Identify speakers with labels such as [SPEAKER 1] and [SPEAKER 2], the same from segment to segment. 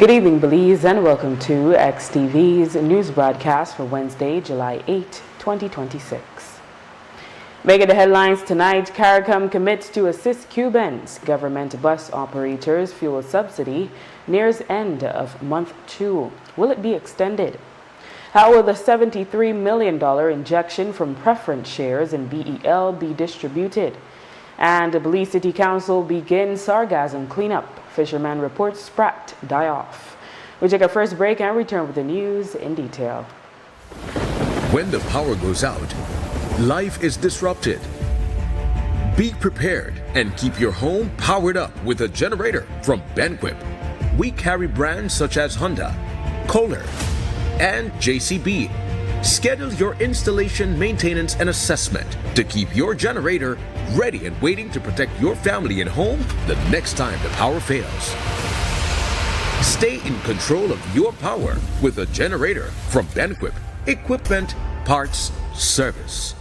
[SPEAKER 1] Good evening, Belize, and welcome to XTV's news broadcast for Wednesday, July 8, 2026. Making the headlines tonight, CARICOM commits to assist Cubans. Government bus operators fuel subsidy nears end of month 2. Will it be extended? How will the $73 million injection from preference shares in BEL be distributed? And the Belize City Council begins sargassum cleanup. Fisherman reports sprat die off. We'll take a first break and return with the news in detail.
[SPEAKER 2] When the power goes out, life is disrupted. Be prepared and keep your home powered up with a generator from Benquip. We carry brands such as Honda, Kohler, and JCB. Schedule your installation, maintenance, and assessment to keep your generator ready and waiting to protect your family and home the next time the power fails. Stay in control of your power with a generator from Benquip. Equipment, parts, service.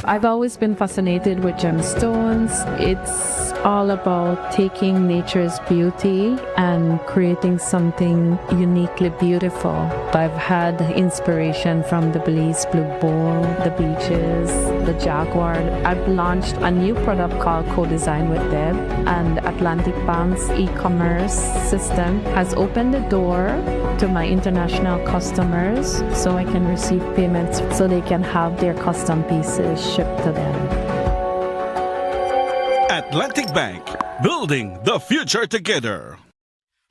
[SPEAKER 3] I've always been fascinated with gemstones. It's all about taking nature's beauty and creating something uniquely beautiful. I've had inspiration from the Belize Blue Bull, the beaches, the jaguar. I've launched a new product called Co-Design with Deb, and Atlantic Bank's e-commerce system has opened the door to my international customers so I can receive payments so they can have their custom pieces shipped to them.
[SPEAKER 4] Atlantic Bank, building the future together.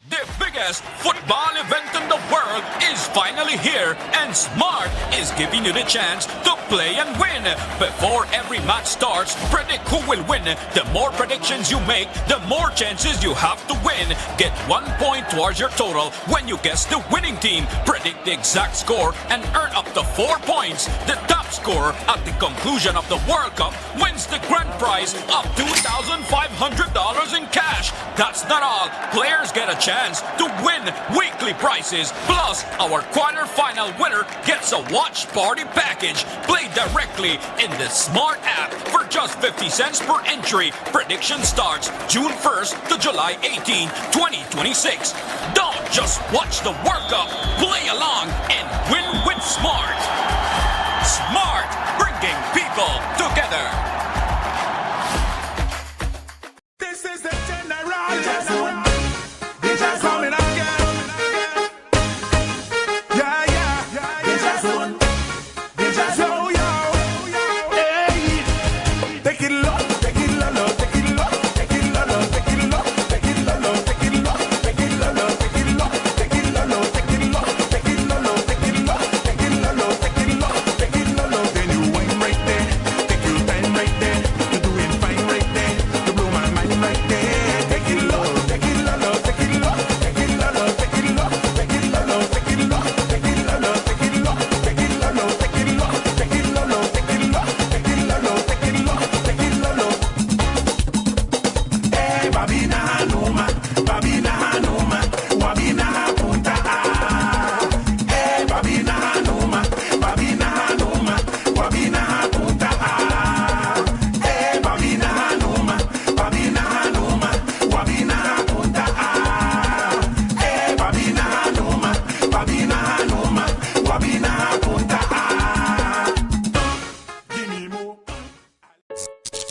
[SPEAKER 5] The biggest football event in the world is finally here, and Smart is giving you the chance to play and win. Before every match starts, predict who will win. The more predictions you make, the more chances you have to win. Get 1 point towards your total when you guess the winning team. Predict the exact score and earn up to 4 points. The top scorer at the conclusion of the World Cup wins the grand prize of $2,500 in cash. That's not all. Players get a chance to win weekly prizes. Plus, our quarterfinal winner gets a watch party package. Play directly in the Smart app for just 50 cents per entry. Prediction starts June 1st to July 18, 2026. Don't just watch the World Cup. Play along and win with Smart. Smart, bringing people together.
[SPEAKER 6] This is the general. Coming again. Yeah, yeah. Yo, yo. Hey. Take it low, take it low, take it low, take it low, take it low, take it low, take it low, take it low, take it low, take it low, take it low, take it low, take it low, take it low, take it low, take it low. Then you wine right there, take your time right there. You're doing fine right there. You blow my mind right there. Take it low, take it low, take it low.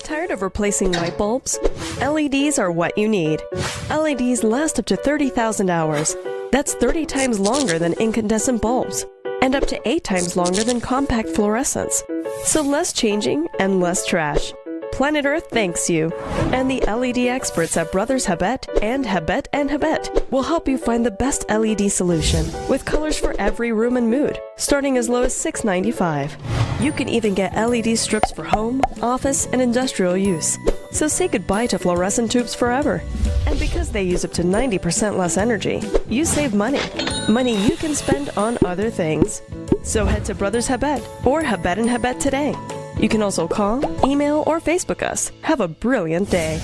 [SPEAKER 7] Tired of replacing light bulbs? LEDs are what you need. LEDs last up to 30,000 hours. That's 30 times longer than incandescent bulbs, and up to 8 times longer than compact fluorescents. So less changing and less trash. Planet Earth thanks you. And the LED experts at Brothers Habet and Habet will help you find the best LED solution with colors for every room and mood, starting as low as $6.95. You can even get LED strips for home, office, and industrial use. So say goodbye to fluorescent tubes forever. And because they use up to 90% less energy, you save money. Money you can spend on other things. So head to Brothers Habet or Habet and Habet today. You can also call, email, or Facebook us. Have a brilliant day.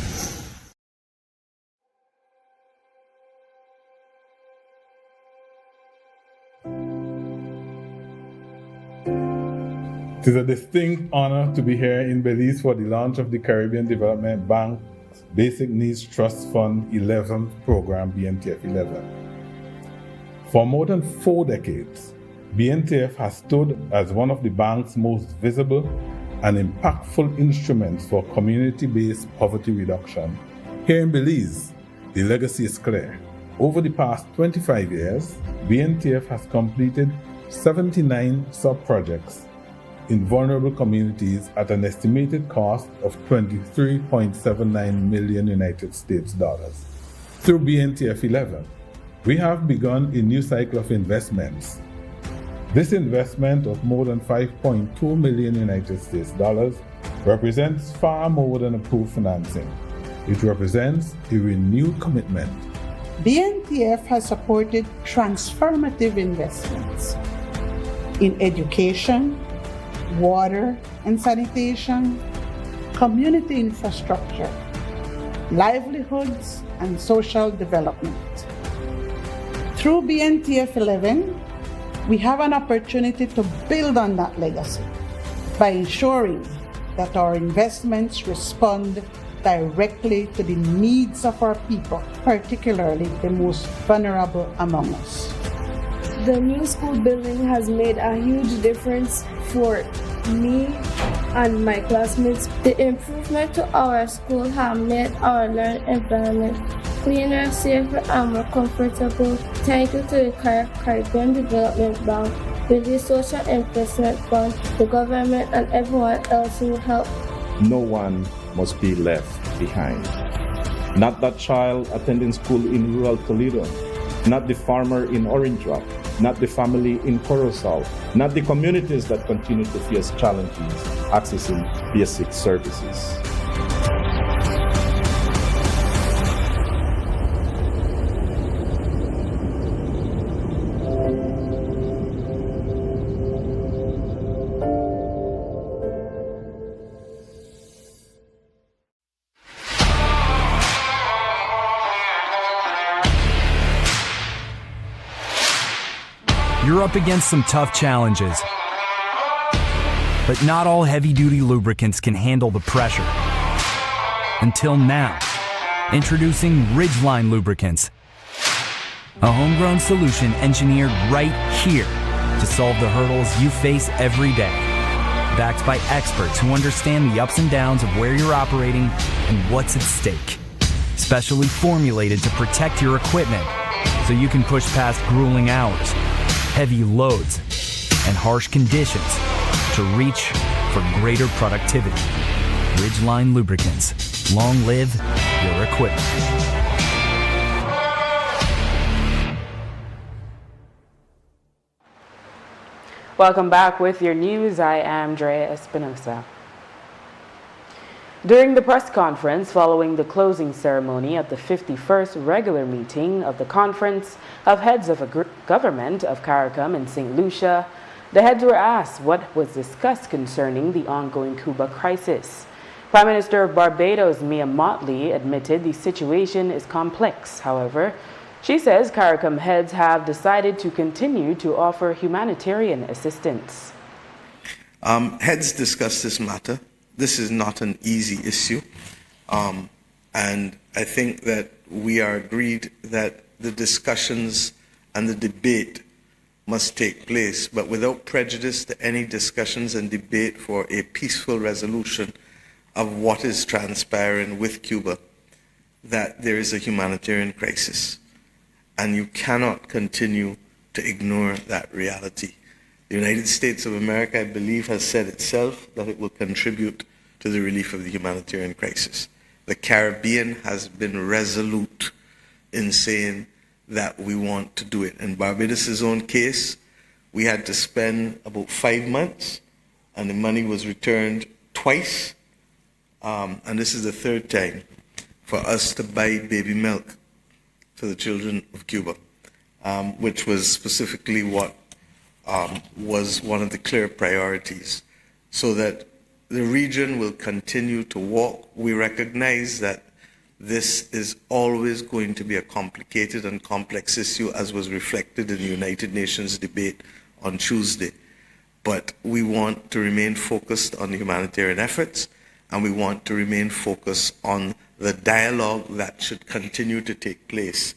[SPEAKER 8] It is a distinct honor to be here in Belize for the launch of the Caribbean Development Bank's Basic Needs Trust Fund 11th program, BNTF 11. For more than 4 decades, BNTF has stood as one of the bank's most visible and impactful instruments for community-based poverty reduction. Here in Belize, the legacy is clear. Over the past 25 years, BNTF has completed 79 sub-projects in vulnerable communities at an estimated cost of $23.79 million United States dollars. Through BNTF 11, we have begun a new cycle of investments. This investment of more than $5.2 million United States dollars represents far more than approved financing. It represents a renewed commitment.
[SPEAKER 9] BNTF has supported transformative investments in education, water and sanitation, community infrastructure, livelihoods, and social development. Through BNTF 11, we have an opportunity to build on that legacy by ensuring that our investments respond directly to the needs of our people, particularly the most vulnerable among us.
[SPEAKER 10] The new school building has made a huge difference for me and my classmates. The improvement to our school have made our learning environment cleaner, safer, and more comfortable. Thank you to the Caribbean Development Bank, with the Social Investment Fund, the government, and everyone else who helped.
[SPEAKER 11] No one must be left behind. Not that child attending school in rural Toledo, not the farmer in Orange Rock, not the family in Corozal, not the communities that continue to face challenges accessing basic services.
[SPEAKER 12] You're up against some tough challenges, but not all heavy-duty lubricants can handle the pressure. Until now, introducing Ridgeline Lubricants, a homegrown solution engineered right here to solve the hurdles you face every day. Backed by experts who understand the ups and downs of where you're operating and what's at stake. Specially formulated to protect your equipment so you can push past grueling hours, heavy loads, and harsh conditions to reach for greater productivity. Ridgeline Lubricants. Long live your equipment.
[SPEAKER 1] Welcome back with your news. I am Drea Espinosa. During the press conference following the closing ceremony at the 51st regular meeting of the Conference of Heads of Government of CARICOM in St. Lucia, the heads were asked what was discussed concerning the ongoing Cuba crisis. Prime Minister of Barbados, Mia Mottley, admitted the situation is complex. However, she says CARICOM heads have decided to continue to offer humanitarian assistance.
[SPEAKER 13] Heads discussed this matter. This is not an easy issue, and I think that we are agreed that the discussions and the debate must take place, but without prejudice to any discussions and debate for a peaceful resolution of what is transpiring with Cuba, that there is a humanitarian crisis, and you cannot continue to ignore that reality. The United States of America, I believe, has said itself that it will contribute to the relief of the humanitarian crisis. The Caribbean has been resolute in saying that we want to do it. In Barbados' own case, we had to spend about 5 months, and the money was returned twice, and this is the third time, for us to buy baby milk for the children of Cuba, which was specifically what was one of the clear priorities, so that the region will continue to walk. We recognize that this is always going to be a complicated and complex issue, as was reflected in the United Nations debate on Tuesday. But we want to remain focused on the humanitarian efforts, and we want to remain focused on the dialogue that should continue to take place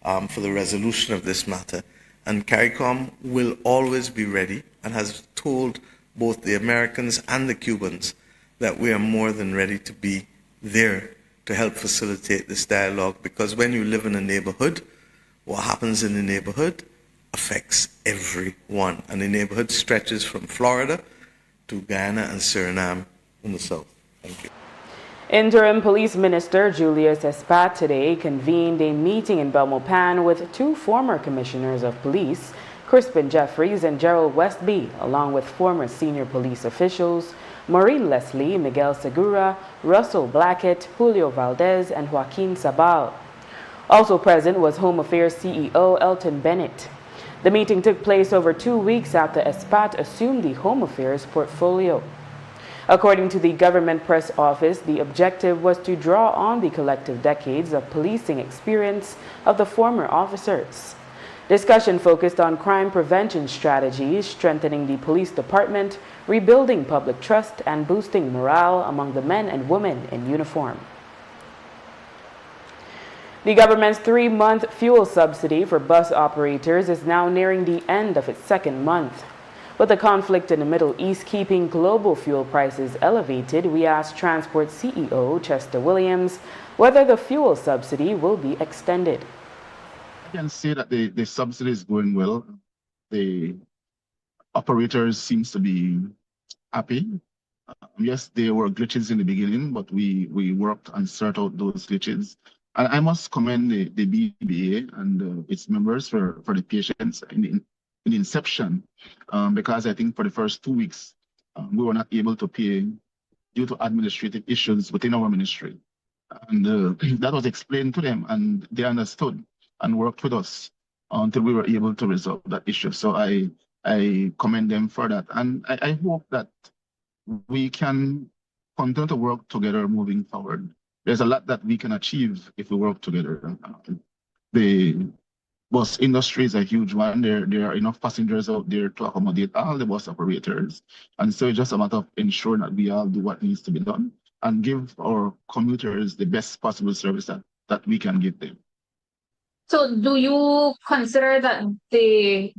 [SPEAKER 13] for the resolution of this matter. And CARICOM will always be ready and has told both the Americans and the Cubans that we are more than ready to be there to help facilitate this dialogue, because when you live in a neighborhood, what happens in the neighborhood affects everyone. And the neighborhood stretches from Florida to Guyana and Suriname in the south. Thank you.
[SPEAKER 1] Interim Police Minister Julius Espat today convened a meeting in Belmopan with two former commissioners of police, Crispin Jeffries and Gerald Westby, along with former senior police officials, Maureen Leslie, Miguel Segura, Russell Blackett, Julio Valdez, and Joaquin Sabal. Also present was Home Affairs CEO Elton Bennett. The meeting took place over 2 weeks after Espat assumed the Home Affairs portfolio. According to the government press office, the objective was to draw on the collective decades of policing experience of the former officers. Discussion focused on crime prevention strategies, strengthening the police department, rebuilding public trust, and boosting morale among the men and women in uniform. The government's 3-month fuel subsidy for bus operators is now nearing the end of its second month. With the conflict in the Middle East keeping global fuel prices elevated, we asked Transport CEO Chester Williams whether the fuel subsidy will be extended.
[SPEAKER 14] I can say that the subsidy is going well. The operators seems to be happy. Yes, there were glitches in the beginning, but we worked and sorted out those glitches. And I must commend the BBA and its members for the patience in the inception, because I think for the first 2 weeks, we were not able to pay due to administrative issues within our ministry. And that was explained to them, and they understood and worked with us until we were able to resolve that issue. So I commend them for that. And I hope that we can continue to work together moving forward. There's a lot that we can achieve if we work together. The bus industry is a huge one. There are enough passengers out there to accommodate all the bus operators. And so it's just a matter of ensuring that we all do what needs to be done and give our commuters the best possible service that we can give them.
[SPEAKER 15] So do you consider that the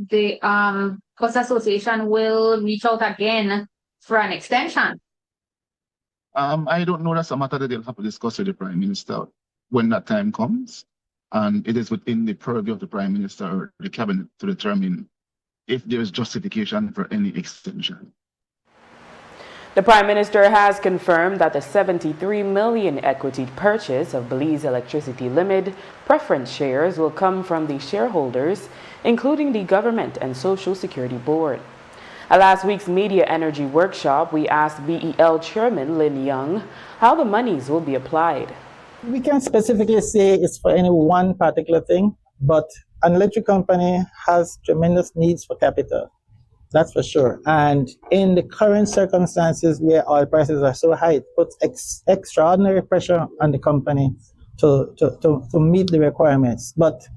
[SPEAKER 15] bus association will reach out again for an extension?
[SPEAKER 14] I don't know. That's a matter that they'll have to discuss with the Prime Minister when that time comes. And it is within the purview of the Prime Minister or the Cabinet to determine if there is justification for any extension.
[SPEAKER 1] The Prime Minister has confirmed that the 73 million equity purchase of Belize Electricity Limited preference shares will come from the shareholders, including the Government and Social Security Board. At last week's Media Energy Workshop, we asked BEL Chairman Lin Young how the monies will be applied.
[SPEAKER 16] We can't specifically say it's for any one particular thing, but an electric company has tremendous needs for capital. That's for sure. And in the current circumstances where oil prices are so high, it puts extraordinary pressure on the company to meet the requirements. But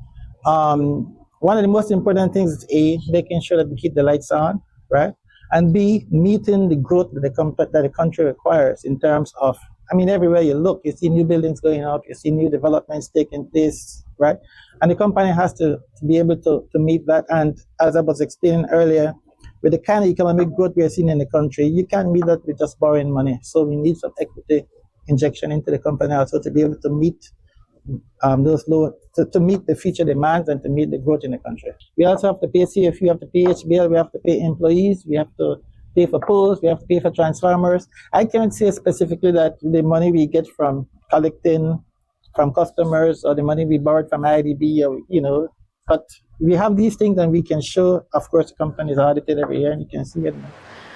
[SPEAKER 16] one of the most important things is A, making sure that we keep the lights on, right? And B, meeting the growth that the country requires in terms of, I mean, everywhere you look, you see new buildings going up, you see new developments taking place, right? And the company has to be able to meet that. And as I was explaining earlier, with the kind of economic growth we are seeing in the country, you can't meet that with just borrowing money. So we need some equity injection into the company also to be able to meet those low, to meet the future demands and to meet the growth in the country. We also have to pay CFU, we have to pay HBL, we have to pay employees, we have to pay for poles, we have to pay for transformers. I can't say specifically that the money we get from collecting from customers or the money we borrowed from IDB, or, you know, but we have these things and we can show, of course, the company is audited every year and you can see it.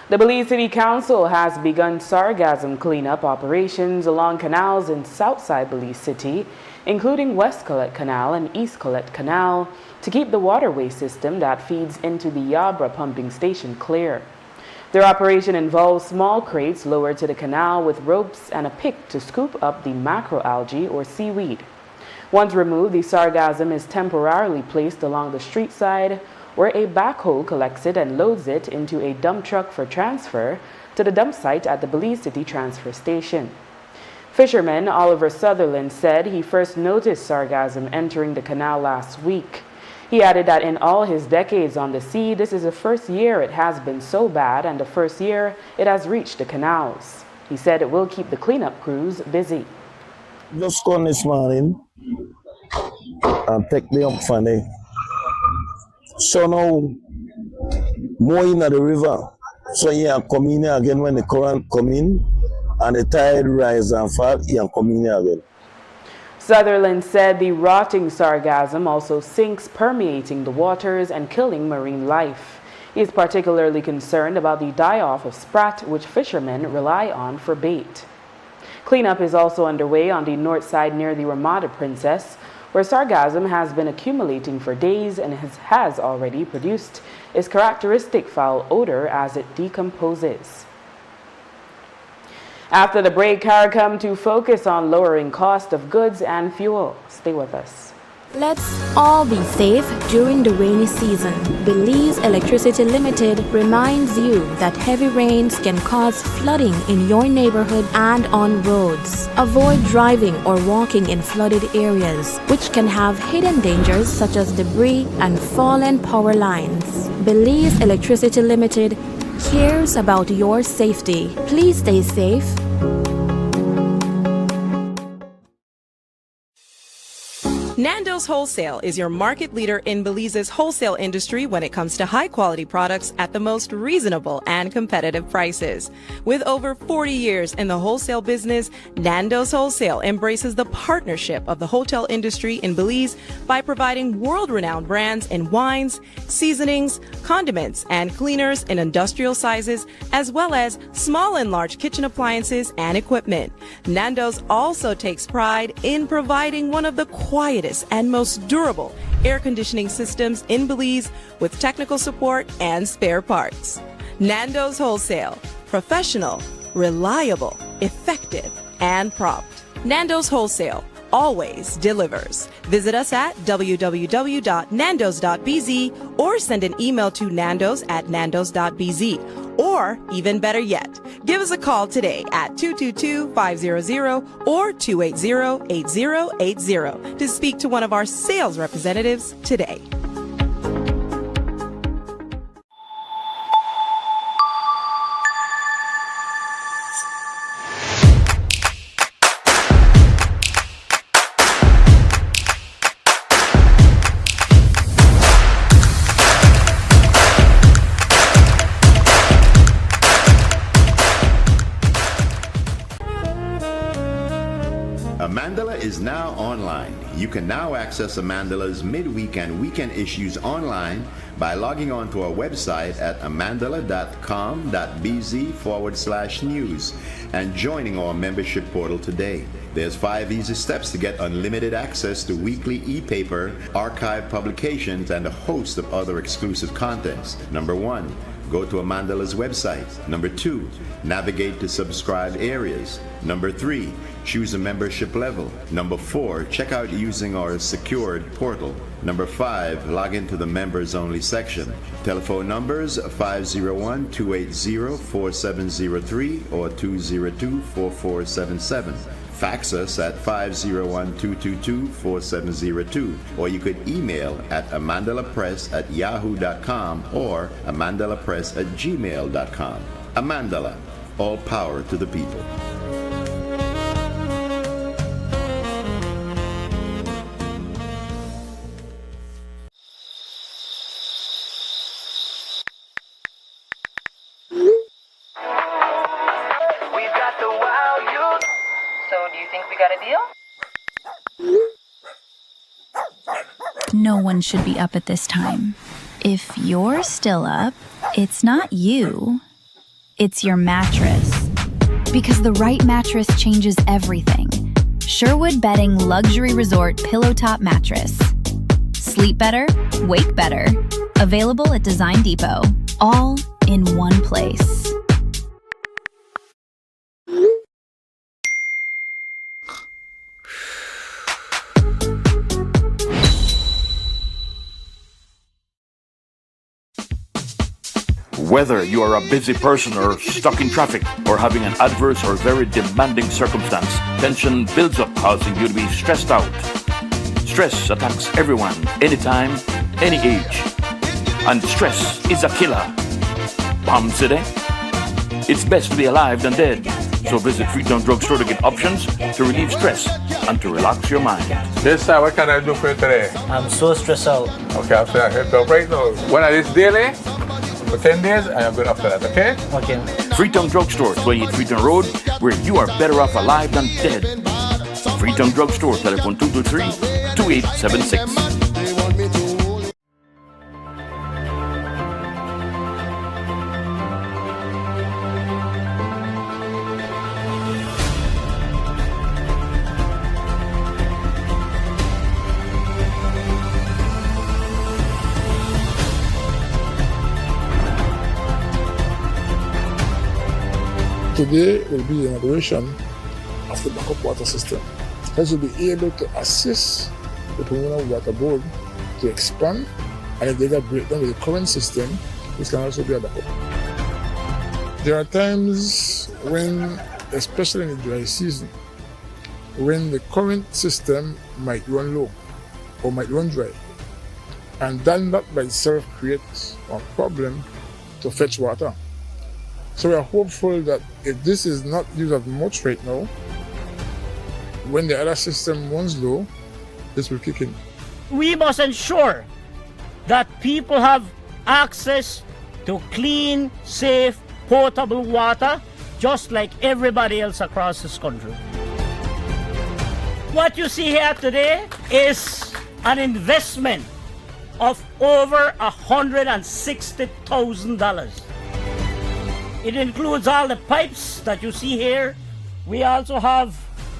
[SPEAKER 1] The Belize City Council has begun sargassum cleanup operations along canals in Southside Belize City, including West Colette Canal and East Colette Canal, to keep the waterway system that feeds into the Yabra pumping station clear. Their operation involves small crates lowered to the canal with ropes and a pick to scoop up the macroalgae or seaweed. Once removed, the sargassum is temporarily placed along the street side, where a backhoe collects it and loads it into a dump truck for transfer to the dump site at the Belize City Transfer Station. Fisherman Oliver Sutherland said he first noticed sargassum entering the canal last week. He added that in all his decades on the sea, this is the first year it has been so bad and the first year it has reached the canals. He said it will keep the cleanup crews busy.
[SPEAKER 17] Just come this morning and take me up for me. So now, more in the river. So you come in here again when the current come in and the tide rise and fall, you come in here again.
[SPEAKER 1] Sutherland said the rotting sargassum also sinks, permeating the waters and killing marine life. He is particularly concerned about the die-off of sprat, which fishermen rely on for bait. Cleanup is also underway on the north side near the Ramada Princess, where sargassum has been accumulating for days and has already produced its characteristic foul odor as it decomposes. After the break, CARICOM to focus on lowering cost of goods and fuel. Stay with us.
[SPEAKER 18] Let's all be safe during the rainy season. Belize Electricity Limited reminds you that heavy rains can cause flooding in your neighborhood and on roads. Avoid driving or walking in flooded areas, which can have hidden dangers such as debris and fallen power lines. Belize Electricity Limited cares about your safety. Please stay safe.
[SPEAKER 19] Nando's Wholesale is your market leader in Belize's wholesale industry when it comes to high-quality products at the most reasonable and competitive prices. With over 40 years in the wholesale business, Nando's Wholesale embraces the partnership of the hotel industry in Belize by providing world-renowned brands in wines, seasonings, condiments, and cleaners in industrial sizes, as well as small and large kitchen appliances and equipment. Nando's also takes pride in providing one of the quietest and most durable air conditioning systems in Belize with technical support and spare parts. Nando's Wholesale. Professional, reliable, effective, and prompt. Nando's Wholesale always delivers. Visit us at www.nandos.bz or send an email to nandos@nandos.bz. Or, even better yet, give us a call today at 222-500 or 280-8080 to speak to one of our sales representatives today.
[SPEAKER 20] Amandala is now online. You can now access Amandala's midweek and weekend issues online by logging on to our website at amandala.com.bz/news and joining our membership portal today. There's 5 easy steps to get unlimited access to weekly e-paper, archive publications, and a host of other exclusive contents. Number 1, go to Amandala's website. Number 2, navigate to subscribed areas. Number 3, choose a membership level. Number 4, check out using our secured portal. Number 5, log into the members only section. Telephone numbers 501-280-4703 or 202-4477. Fax us at 501-222-4702, or you could email at amandalapress@yahoo.com or amandalapress@gmail.com. Amandala, all power to the people.
[SPEAKER 21] No one should be up at this time. If you're still up, it's not you. It's your mattress. Because the right mattress changes everything. Sherwood Bedding Luxury Resort Pillow Top Mattress. Sleep better, wake better. Available at Design Depot. All in one place.
[SPEAKER 2] Whether you are a busy person or stuck in traffic or having an adverse or very demanding circumstance, tension builds up, causing you to be stressed out. Stress attacks everyone, anytime, any age. And stress is a killer. Palm City? It's best to be alive than dead. So visit Freetown Drugstore to get options to relieve stress and to relax your mind.
[SPEAKER 22] Yes, sir. What can I do for you today?
[SPEAKER 23] I'm so stressed out.
[SPEAKER 22] Okay, I'm saying I help you right now. When I this daily, for 10 days, I am good after that, okay?
[SPEAKER 23] Okay.
[SPEAKER 2] Freetown Drugstore, 28 Freetown Road, where you are better off alive than dead. Freetown Drugstore, telephone 223-2876.
[SPEAKER 24] Today will be the inauguration of the backup water system. This will be able to assist the Pomona Water Board to expand, and if they get breakdown with the current system, this can also be a backup. There are times when, especially in the dry season, when the current system might run low or might run dry, and that by itself creates a problem to fetch water. So we are hopeful that if this is not used as much right now, when the other system runs low, this will kick in.
[SPEAKER 25] We must ensure that people have access to clean, safe, potable water, just like everybody else across this country. What you see here today is an investment of over $160,000. It includes all the pipes that you see here. We also have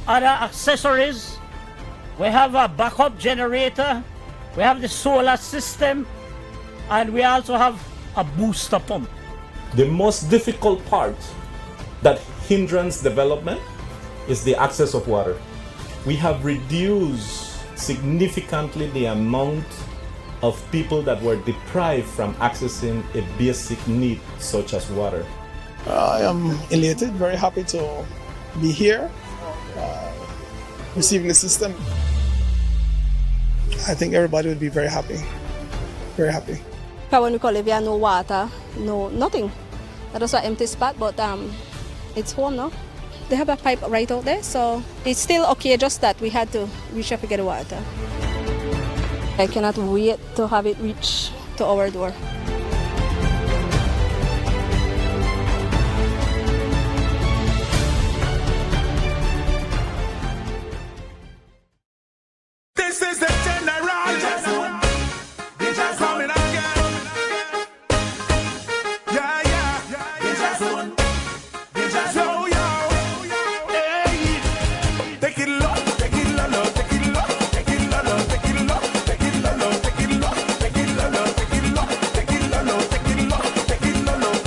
[SPEAKER 25] other accessories. We have a backup generator. We have the solar system. And we also have a booster pump.
[SPEAKER 11] The most difficult part that hinders development is the access of water. We have reduced significantly the amount of people that were deprived from accessing a basic need such as water.
[SPEAKER 24] I am elated, very happy to be here, receiving the system. I think everybody would be very happy, very happy.
[SPEAKER 26] When we call it, we have no water, no nothing. That was an empty spot, but it's home now. They have a pipe right out there, so it's still okay, just that we had to reach up to get the water. I cannot wait to have it reach to our door.
[SPEAKER 6] This is the general. DJ coming again. Yeah, yeah. DJ soon. DJ yo, yo. Hey. Take it low, take it low, take it low, take it low, take it low, take it low, take it low, take it low, take it low, take it low, take it low, take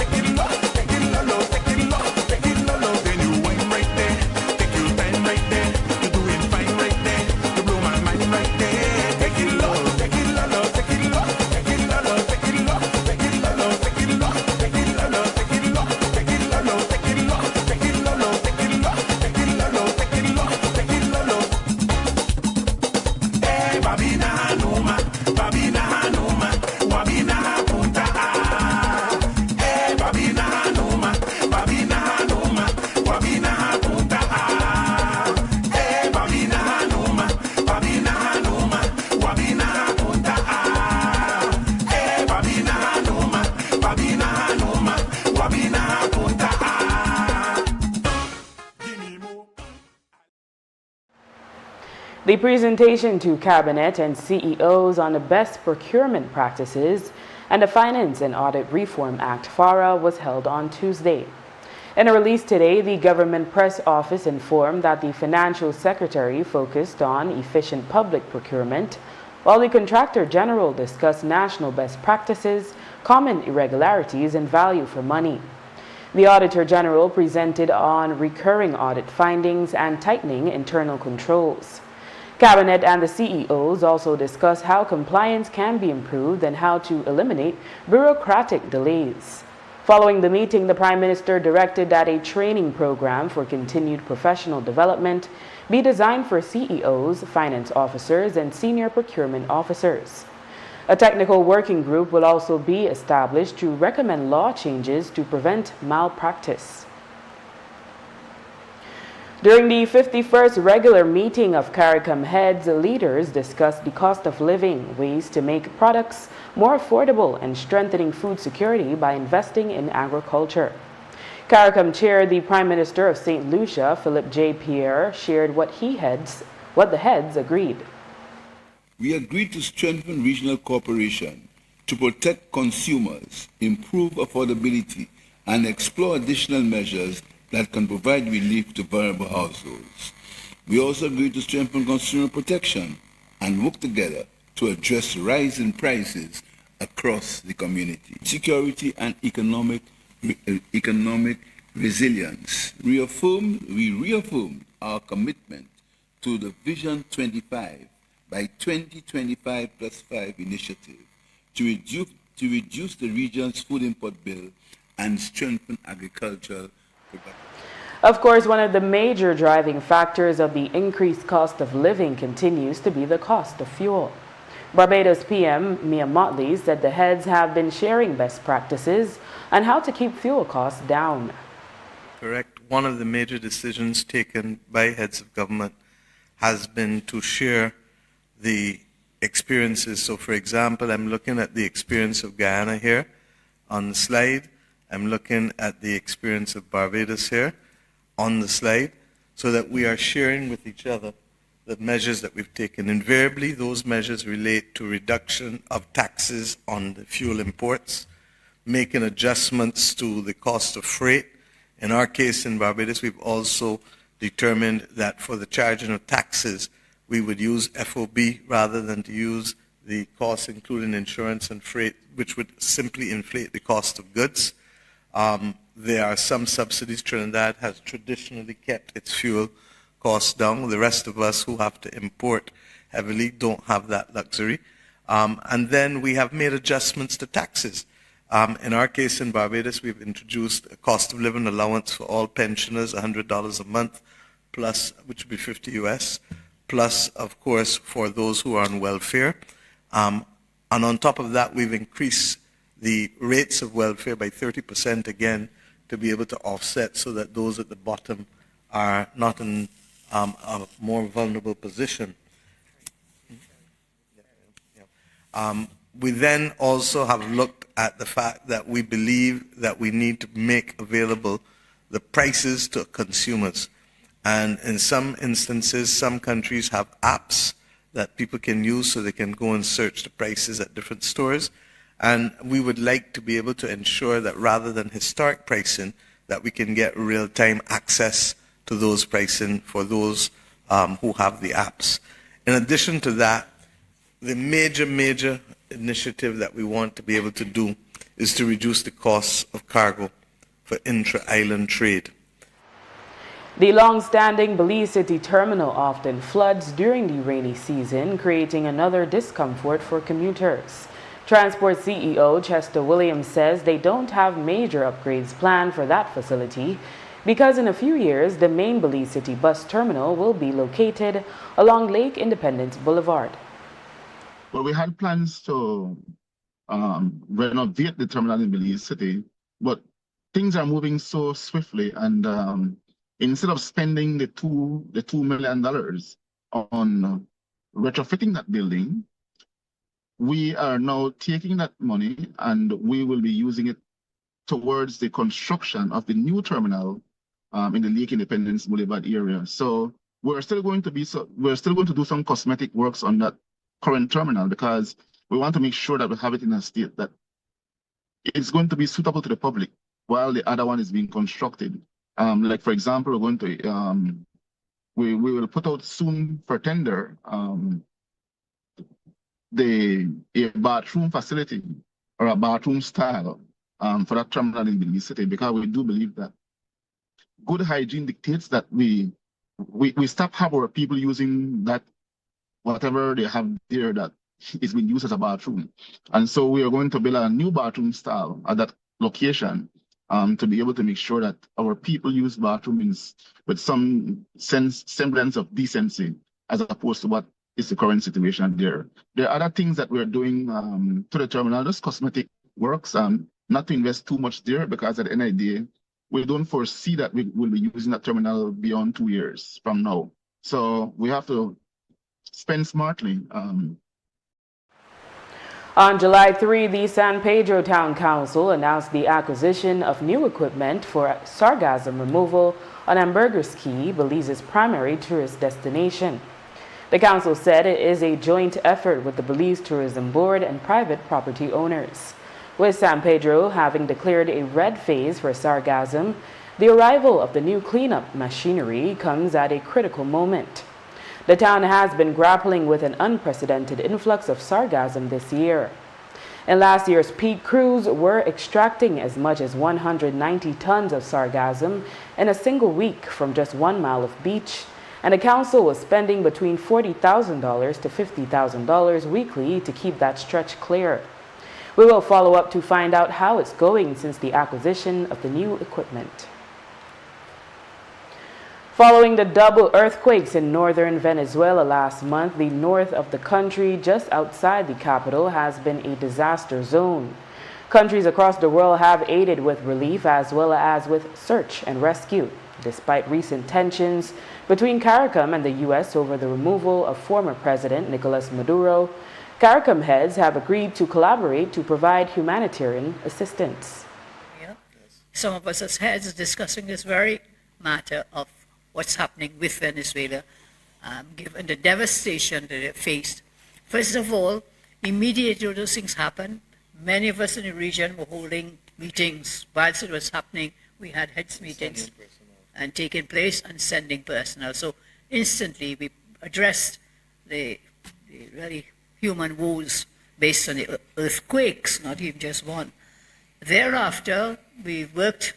[SPEAKER 6] it low, take it low, take it low, take it low, take it low. Then you wine right there, take your time right there. You do it fine right there. You blow my mind right there. Take it low, take it low, take it low, take it low, take it low, take it low, take it low, take it low, take it low, take it low, take it low, take it low, take it low, take it low, take it low, take it low. Hey, babina hanuma, babina hanuma, wabina hapunta ah. Hey, babina hanuma, babina hanuma, wabina hapunta ah. Hey, babina hanuma, babina hanuma, wabina hapunta ah. Hey, babina hanuma, babina hanuma, wabina hapunta ah.
[SPEAKER 1] The presentation to Cabinet and CEOs on the best procurement practices and the Finance and Audit Reform Act FARA was held on Tuesday. In a release today, the Government Press Office informed that the Financial Secretary focused on efficient public procurement, while the Contractor General discussed national best practices, common irregularities and value for money. The Auditor General presented on recurring audit findings and tightening internal controls. Cabinet and the CEOs also discussed how compliance can be improved and how to eliminate bureaucratic delays. Following the meeting, the Prime Minister directed that a training program for continued professional development be designed for CEOs, finance officers, and senior procurement officers. A technical working group will also be established to recommend law changes to prevent malpractice. During the 51st regular meeting of CARICOM heads, leaders discussed the cost of living, ways to make products more affordable, and strengthening food security by investing in agriculture. CARICOM Chair, the Prime Minister of St. Lucia, Philip J. Pierre, shared what the heads agreed.
[SPEAKER 3] We agreed to strengthen regional cooperation to protect consumers, improve affordability, and explore additional measures that can provide relief to vulnerable households. We also agreed to strengthen consumer protection and work together to address the rise in prices across the community. Security and economic resilience. We reaffirmed our commitment to the Vision 25 by 2025 plus 5 initiative to reduce the region's food import bill and strengthen agricultural production.
[SPEAKER 1] Of course, one of the major driving factors of the increased cost of living continues to be the cost of fuel. Barbados PM Mia Motley said the heads have been sharing best practices on how to keep fuel costs down.
[SPEAKER 13] Correct. One of the major decisions taken by heads of government has been to share the experiences. So, for example, I'm looking at the experience of Guyana here on the slide. I'm looking at the experience of Barbados here on the slide, so that we are sharing with each other the measures that we've taken. Invariably, those measures relate to reduction of taxes on the fuel imports, making adjustments to the cost of freight. In our case in Barbados, we've also determined that for the charging of taxes, we would use FOB rather than to use the costs including insurance and freight, which would simply inflate the cost of goods. There are some subsidies. Trinidad has traditionally kept its fuel costs down. The rest of us who have to import heavily don't have that luxury. And then we have made adjustments to taxes. In our case in Barbados, we've introduced a cost of living allowance for all pensioners, $100 a month, plus, which would be 50 US, plus, of course, for those who are on welfare. And on top of that, we've increased the rates of welfare by 30% again to be able to offset so that those at the bottom are not in a more vulnerable position. We then also have looked at the fact that we believe that we need to make available the prices to consumers. And in some instances, some countries have apps that people can use so they can go and search the prices at different stores. And we would like to be able to ensure that rather than historic pricing, that we can get real-time access to those pricing for those who have the apps. In addition to that, the major initiative that we want to be able to do is to reduce the costs of cargo for intra-island trade.
[SPEAKER 1] The long-standing Belize City terminal often floods during the rainy season, creating another discomfort for commuters. Transport CEO Chester Williams says they don't have major upgrades planned for that facility because in a few years, the main Belize City bus terminal will be located along Lake Independence Boulevard.
[SPEAKER 14] Well, we had plans to renovate the terminal in Belize City, but things are moving so swiftly, and instead of spending the $2 million on retrofitting that building, we are now taking that money and we will be using it towards the construction of the new terminal in the Lake Independence Boulevard area. So we're still going to do some cosmetic works on that current terminal because we want to make sure that we have it in a state that it's going to be suitable to the public while the other one is being constructed. Like for example, we're going to we will put out soon for tender a bathroom facility
[SPEAKER 24] or a bathroom style for that terminal in Belize City, because we do believe that good hygiene dictates that we stop have our people using that whatever they have there that is being used as a bathroom. And so we are going to build a new bathroom style at that location to be able to make sure that our people use bathrooms with some semblance of decency, as opposed to what is the current situation there. There are other things that we're doing to the terminal, just cosmetic works, not to invest too much there, because at the end of the day, we don't foresee that we will be using that terminal beyond 2 years from now. So we have to spend smartly.
[SPEAKER 1] On July 3, the San Pedro Town Council announced the acquisition of new equipment for sargassum removal on Hamburger's Key, Belize's primary tourist destination. The council said it is a joint effort with the Belize Tourism Board and private property owners. With San Pedro having declared a red phase for sargassum, the arrival of the new cleanup machinery comes at a critical moment. The town has been grappling with an unprecedented influx of sargassum this year. In last year's peak, crews were extracting as much as 190 tons of sargassum in a single week from just 1 mile of beach, and the council was spending between $40,000 to $50,000 weekly to keep that stretch clear. We will follow up to find out how it's going since the acquisition of the new equipment. Following the double earthquakes in northern Venezuela last month, the north of the country, just outside the capital, has been a disaster zone. Countries across the world have aided with relief as well as with search and rescue, despite recent tensions between CARICOM and the U.S. over the removal of former President Nicolas Maduro. CARICOM heads have agreed to collaborate to provide humanitarian assistance.
[SPEAKER 4] Yeah. Some of us as heads are discussing this very matter of what's happening with Venezuela, given the devastation that they faced. First of all, immediately those things happened, many of us in the region were holding meetings. Whilst it was happening, we had heads meetings and taking place and sending personnel. So instantly we addressed the really human woes based on the earthquakes, not even just one. Thereafter, we worked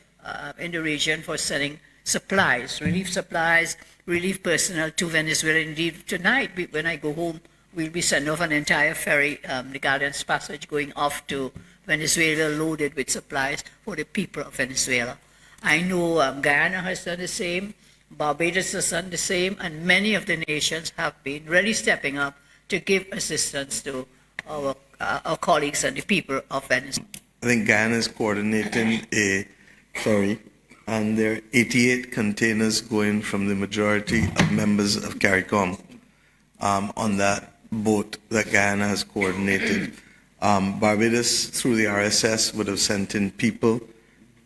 [SPEAKER 4] in the region for sending supplies, relief personnel to Venezuela. Indeed, tonight, when I go home, we'll be sending off an entire ferry, the Guardian's Passage, going off to Venezuela, loaded with supplies for the people of Venezuela. I know Guyana has done the same, Barbados has done the same, and many of the nations have been really stepping up to give assistance to our colleagues and the people of Venezuela.
[SPEAKER 13] I think Guyana is coordinating a ferry, and there are 88 containers going from the majority of members of CARICOM on that boat that Guyana has coordinated. Barbados, through the RSS, would have sent in people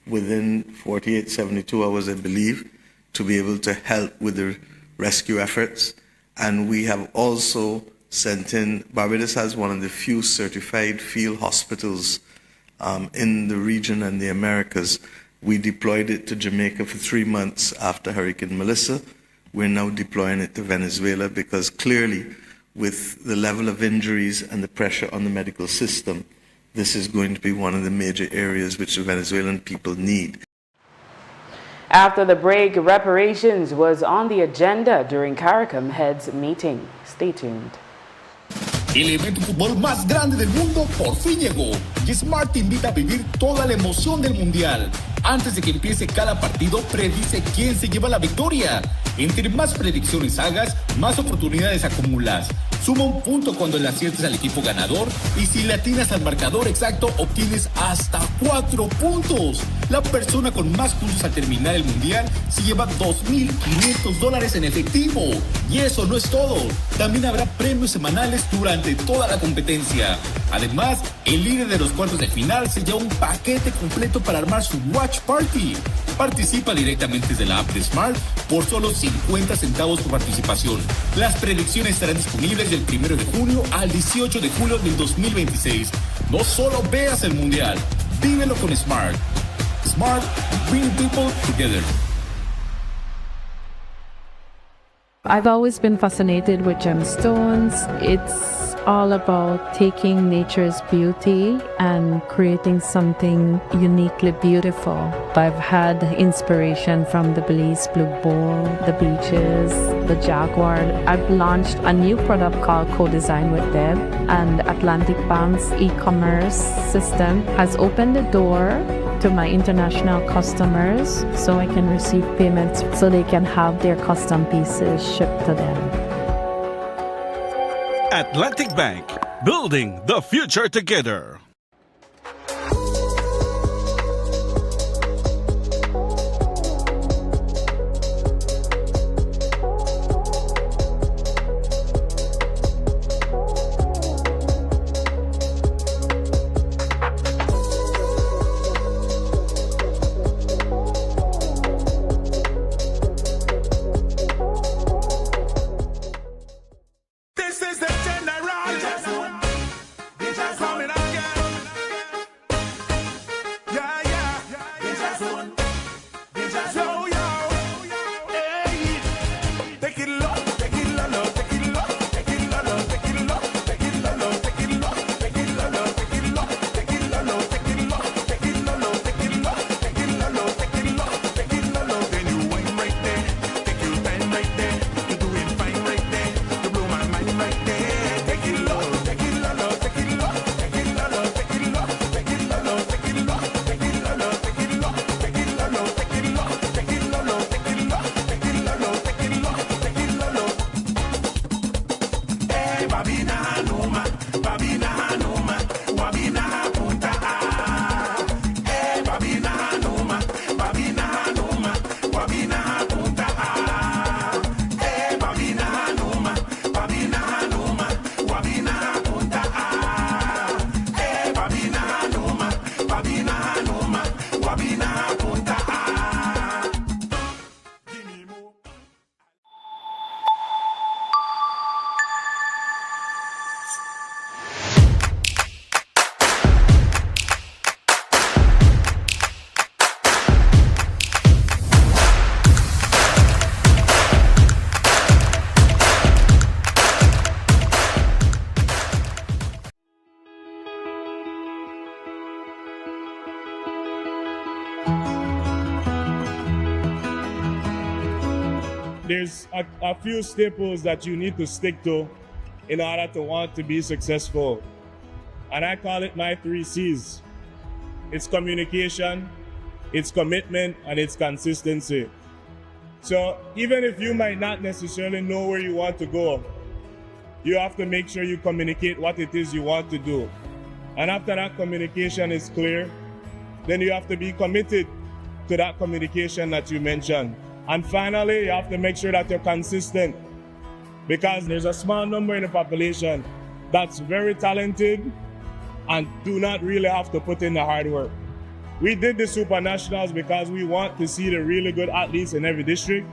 [SPEAKER 13] within 48, 72 hours, I believe, to be able to help with the rescue efforts. And we have also sent in, Barbados has one of the few certified field hospitals in the region and the Americas. We deployed it to Jamaica for 3 months after Hurricane Melissa. We're now deploying it to Venezuela because clearly with the level of injuries and the pressure on the medical system, this is going to be one of the major areas which the Venezuelan people need.
[SPEAKER 1] After the break, reparations was on the agenda during CARICOM heads meeting. Stay tuned.
[SPEAKER 5] El evento de fútbol más grande del mundo por fin llegó y Smart te invita a vivir toda la emoción del mundial. Antes de que empiece cada partido, predice quién se lleva la victoria. Entre más predicciones hagas, más oportunidades acumulas. Suma un punto cuando le aciertes al equipo ganador y si le atinas al marcador exacto, obtienes hasta 4 puntos. La persona con más puntos al terminar el mundial se lleva $2,500 en efectivo. Y eso no es todo. También habrá premios semanales durante toda la competencia. Además, el líder de los cuartos de final se lleva un paquete completo para armar su Watch Party. Participa directamente desde la app de Smart por solo 50 centavos por participación. Las predicciones estarán disponibles del 1 de junio al 18 de julio del 2026. No solo veas el mundial, vívelo con Smart. Smart, bring people together.
[SPEAKER 7] I've always been fascinated with gemstones. It's all about taking nature's beauty and creating something uniquely beautiful. I've had inspiration from the Belize Blue Bull, the beaches, the Jaguar. I've launched a new product called Co-Design with Deb, and Atlantic Bank's e-commerce system has opened the door to my international customers so I can receive payments so they can have their custom pieces shipped to them.
[SPEAKER 8] Atlantic Bank, building the future together.
[SPEAKER 6] This is the general. Coming again. Yeah, yeah. Yo, yo. Hey. Take it low, take it low, take it low, take it low, take it low, take it low, take it low, take it low, take it low, take it low, take it low, take it low, take it low, take it low, take it low, take it low. Then you wine right there, take your time right there. You do it fine right there. You blow my mind right there. Take it low, take it low, take it low, take it low, take it low, take it low, take it low, take it low, take it low, take it low, take it low, take it low, take it low, take it low, take it low, take it low. Hey, babina hanuma, babina hanuma, wabina hapunta ah. Hey, babina hanuma, babina hanuma, wabina hapunta ah. Hey, babina hanuma, babina hanuma, wabina hapunta ah. Hey, babina hanuma, babina hanuma, wabina hapunta ah.
[SPEAKER 9] There's a few staples that you need to stick to in order to want to be successful. And I call it my 3 C's. It's communication, it's commitment, and it's consistency. So even if you might not necessarily know where you want to go, you have to make sure you communicate what it is you want to do. And after that communication is clear, then you have to be committed to that communication that you mentioned. And finally, you have to make sure that you're consistent, because there's a small number in the population that's very talented and do not really have to put in the hard work. We did the Super Nationals because we want to see the really good athletes in every district,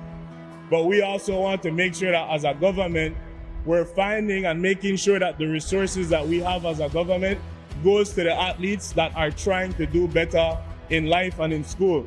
[SPEAKER 9] but we also want to make sure that as a government, we're finding and making sure that the resources that we have as a government goes to the athletes that are trying to do better in life and in school.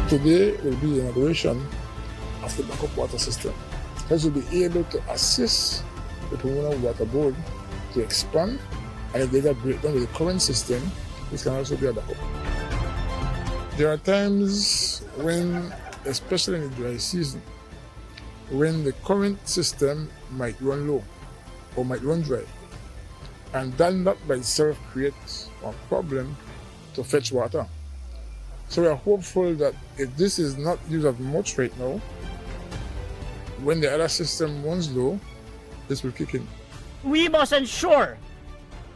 [SPEAKER 24] Today will be the inauguration of the backup water system. This will be able to assist the Pomona Water Board to expand, and if they get breakdown with the current system, this can also be a backup. There are times when, especially in the dry season, when the current system might run low or might run dry, and that by itself creates a problem to fetch water. So we are hopeful that if this is not used as much right now, when the other system runs low, this will kick in.
[SPEAKER 25] We must ensure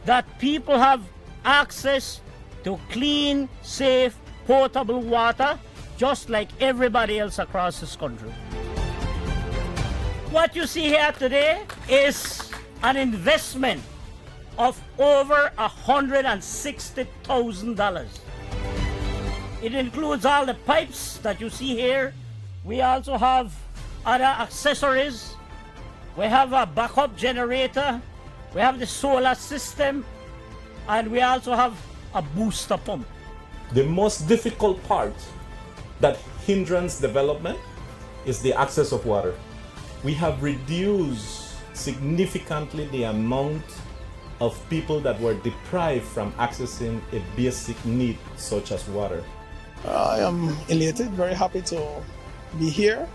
[SPEAKER 25] that people have access to clean, safe, potable water, just like everybody else across this country. What you see here today is an investment of over $160,000. It includes all the pipes that you see here. We also have other accessories. We have a backup generator. We have the solar system. And we also have a booster pump.
[SPEAKER 11] The most difficult part that hinders development is the access of water. We have reduced significantly the amount of people that were deprived from accessing a basic need such as water.
[SPEAKER 10] I am elated, very happy to be here,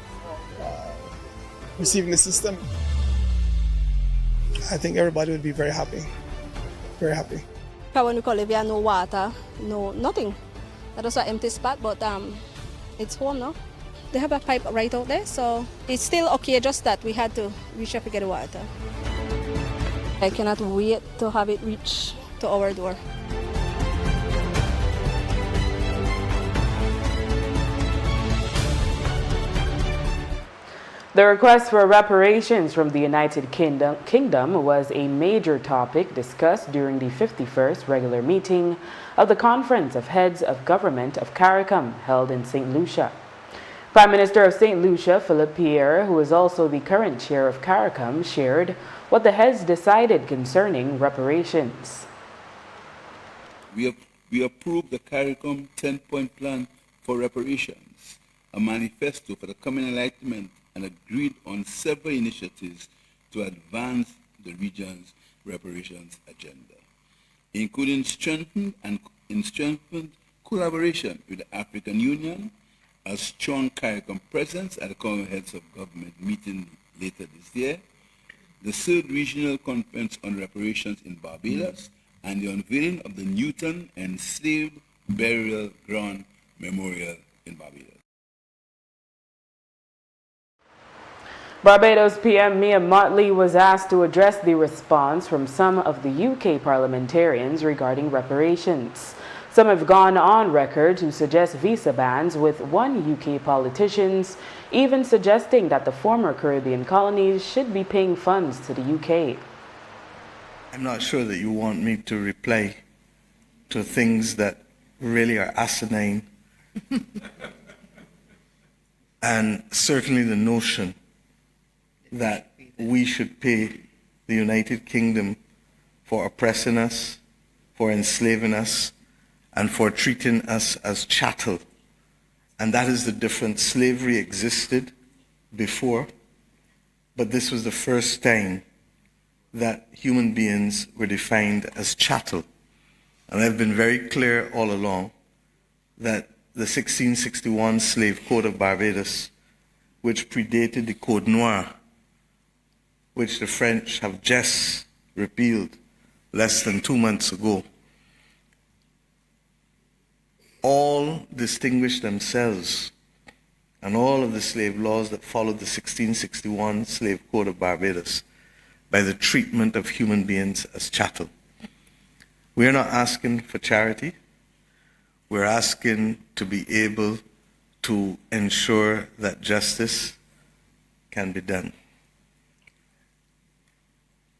[SPEAKER 10] receiving the system. I think everybody would be very happy, very happy.
[SPEAKER 26] When we call it, we have no water, no nothing. That was an empty spot, but it's home now. They have a pipe right out there, so it's still okay, just that we had to reach up to get the water. I cannot wait to have it reach to our door.
[SPEAKER 1] The request for reparations from the United Kingdom was a major topic discussed during the 51st regular meeting of the Conference of Heads of Government of CARICOM held in St. Lucia. Prime Minister of St. Lucia, Philip Pierre, who is also the current chair of CARICOM, shared what the heads decided concerning reparations.
[SPEAKER 3] We approved the CARICOM 10-point plan for reparations, a manifesto for the coming enlightenment, and agreed on several initiatives to advance the region's reparations agenda, including strengthened collaboration with the African Union, a strong CARICOM presence at the Conference of Heads of Government meeting later this year, the third regional conference on reparations in Barbados, and the unveiling of the Newton Enslaved Burial Ground Memorial in Barbados.
[SPEAKER 1] Barbados PM Mia Mottley was asked to address the response from some of the UK parliamentarians regarding reparations. Some have gone on record to suggest visa bans, with one UK politician even suggesting that the former Caribbean colonies should be paying funds to the UK.
[SPEAKER 13] I'm not sure that you want me to reply to things that really are asinine. And certainly the notion that we should pay the United Kingdom for oppressing us, for enslaving us, and for treating us as chattel. And that is the difference. Slavery existed before, but this was the first time that human beings were defined as chattel. And I've been very clear all along that the 1661 Slave Code of Barbados, which predated the Code Noir, which the French have just repealed less than 2 months ago, all distinguished themselves, and all of the slave laws that followed the 1661 Slave Code of Barbados, by the treatment of human beings as chattel. We are not asking for charity. We're asking to be able to ensure that justice can be done.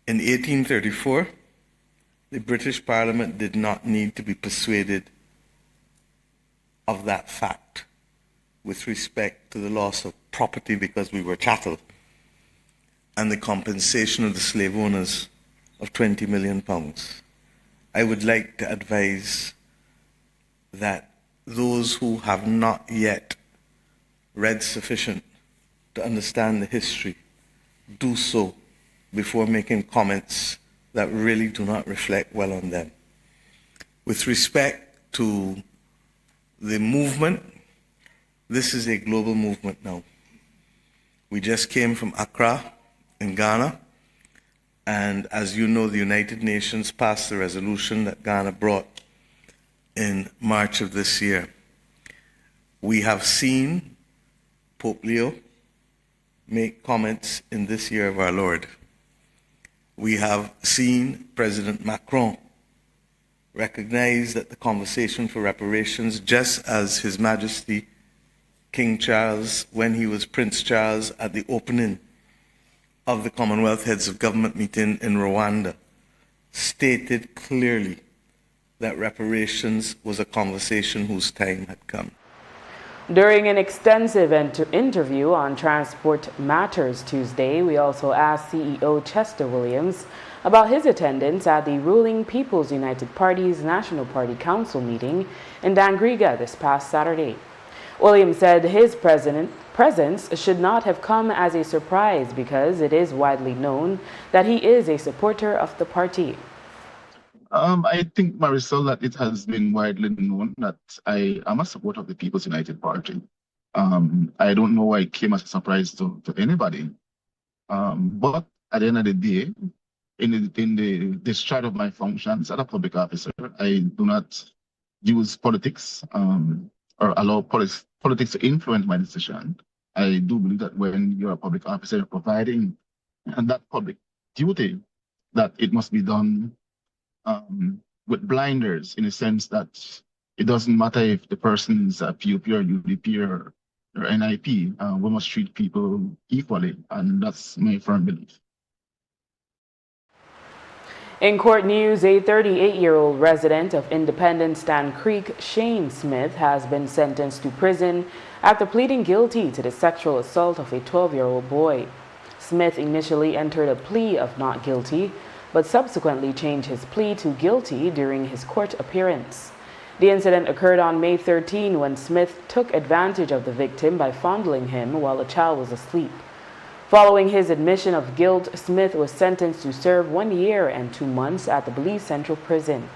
[SPEAKER 13] In 1834, the British Parliament did not need to be persuaded of that fact with respect to the loss of property because we were chattel and the compensation of the slave owners of £20 million. I would like to advise that those who have not yet read sufficient to understand the history do so before making comments that really do not reflect well on them. With respect to the movement, this is a global movement now. We just came from Accra in Ghana, and as you know, the United Nations passed the resolution that Ghana brought in March of this year. We have seen Pope Leo make comments in this year of our Lord. We have seen President Macron recognize that the conversation for reparations, just as His Majesty King Charles, when he was Prince Charles at the opening of the Commonwealth Heads of Government meeting in Rwanda stated clearly that reparations was a conversation whose time had come.
[SPEAKER 1] During an extensive interview on Transport Matters Tuesday, we also asked CEO Chester Williams about his attendance at the ruling People's United Party's National Party Council meeting in Dangriga this past Saturday. Williams said his presence should not have come as a surprise because it is widely known that he is a supporter of the party.
[SPEAKER 14] I think, Marisol, that it has been widely known that I am a supporter of the People's United Party. I don't know why it came as a surprise to anybody. But at the end of the day, in the discharge of my functions as a public officer, I do not use politics or allow politics to influence my decision. I do believe that when you're a public officer, you're providing that public duty, that it must be done with blinders, in a sense that it doesn't matter if the person is a PUP or UDP or NIP. We must treat people equally, and that's my firm belief.
[SPEAKER 1] In court news, a 38-year-old resident of Independence Stand Creek, Shane Smith, has been sentenced to prison after pleading guilty to the sexual assault of a 12-year-old boy. Smith initially entered a plea of not guilty, but subsequently changed his plea to guilty during his court appearance. The incident occurred on May 13 when Smith took advantage of the victim by fondling him while the child was asleep. Following his admission of guilt, Smith was sentenced to serve 1 year and 2 months at the Belize Central Prison.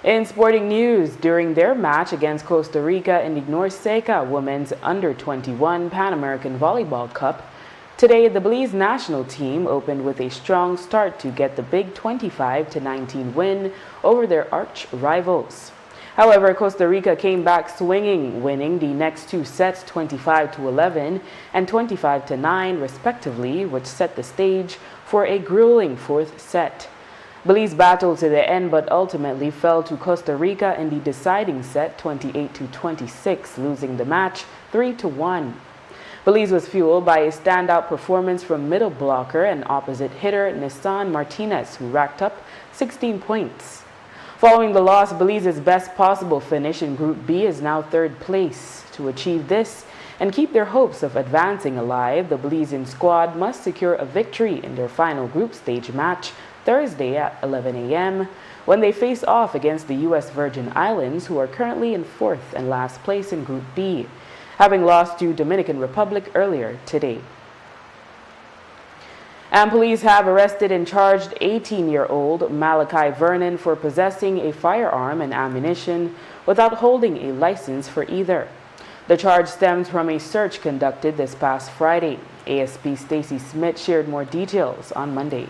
[SPEAKER 1] In sporting news, during their match against Costa Rica in the Norseca Women's Under-21 Pan American Volleyball Cup, today the Belize national team opened with a strong start to get the big 25-19 win over their arch rivals. However, Costa Rica came back swinging, winning the next 2 sets 25-11 and 25-9 respectively, which set the stage for a grueling 4th set. Belize battled to the end but ultimately fell to Costa Rica in the deciding set 28-26, losing the match 3-1. Belize was fueled by a standout performance from middle blocker and opposite hitter Nissan Martinez, who racked up 16 points. Following the loss, Belize's best possible finish in Group B is now 3rd place. To achieve this and keep their hopes of advancing alive, the Belizean squad must secure a victory in their final group stage match Thursday at 11 a.m. when they face off against the U.S. Virgin Islands, who are currently in 4th and last place in Group B, having lost to Dominican Republic earlier today. And police have arrested and charged 18-year-old Malachi Vernon for possessing a firearm and ammunition without holding a license for either. The charge stems from a search conducted this past Friday. ASP Stacy Smith shared more details on Monday.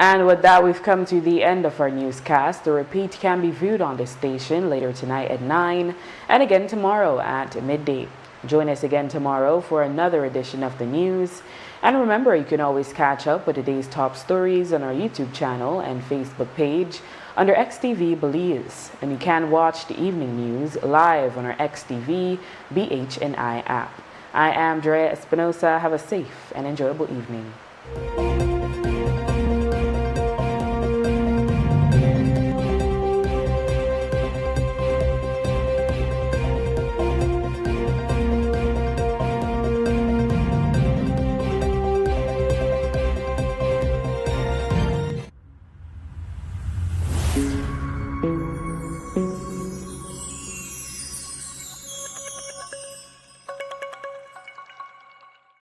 [SPEAKER 1] And with that, we've come to the end of our newscast. The repeat can be viewed on this station later tonight at 9 and again tomorrow at midday. Join us again tomorrow for another edition of the news. And remember, you can always catch up with today's top stories on our YouTube channel and Facebook page under XTV Belize. And you can watch the evening news live on our XTV BHNI app. I am Drea Espinosa. Have a safe and enjoyable evening.